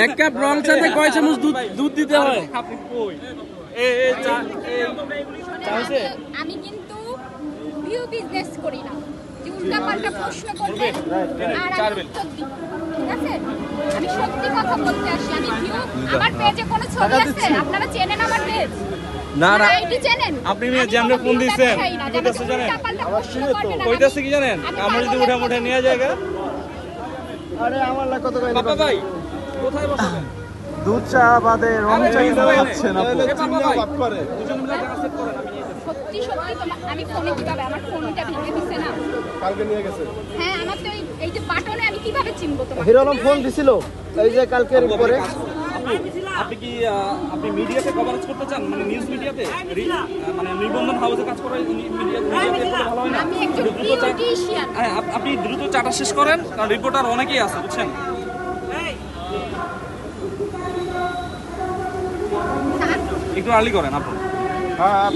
এক কাপ রং চাতে কয় চামচ দুধ দিতে হয়? আপনি কই আমি কিন্তু ভিউ বিজনেস করি না যে উল্টাপাল্টা প্রশ্ন করবে আর আমি উত্তর দিই, ঠিক আছে? আমি সত্যি কথা বলতে আসি। আমি ভিউ, আমার পেজে কোনো ছবি আছে? আপনারা চেনেন আমার পেজ? না না, আইডি চেনেন? আপনি নিয়ে জ্যামরে ফোন দিয়েছেন কইতাছে জানেন, কইতাছে কি জানেন, আমরা যদি উঠে নিয়ে জায়গা। আরে আমার লাগ কত কইলো বাবা ভাই কোথায় বসবেন? দুধ চা বাদে রং চা খাচ্ছেন আপু। চিনিয়া বাপ করে দুজন মিলে টাকা সেট করেন, আমি নিয়ে যাচ্ছি। সত্যি সত্যি তো আমি ফোনে কিভাবে, আমার ফোনটা ভেঙে দিছে না কালকে নিয়ে গেছে। হ্যাঁ, আমার তো এই যে বাটনে আমি কিভাবে চিনবো তোমাকে? হিরো আলম ফোন দিছিল এই যে কালকের পরে। আপনি কি আপনি মিডিয়াতে কভারেজ করতে চান, মানে নিউজ মিডিয়াতে, মানে নিবন্ধন হাউসে কাজ করে মিডিয়াতে ভালো হয় না? আমি একজন বিউটিশিয়ান। হ্যাঁ, আপনি দ্রুত চাটা শেষ করেন, কারণ রিপোর্টার অনেকেই আছে বুঝছেন। একটু আর্লি করেন আপনি। হ্যাঁ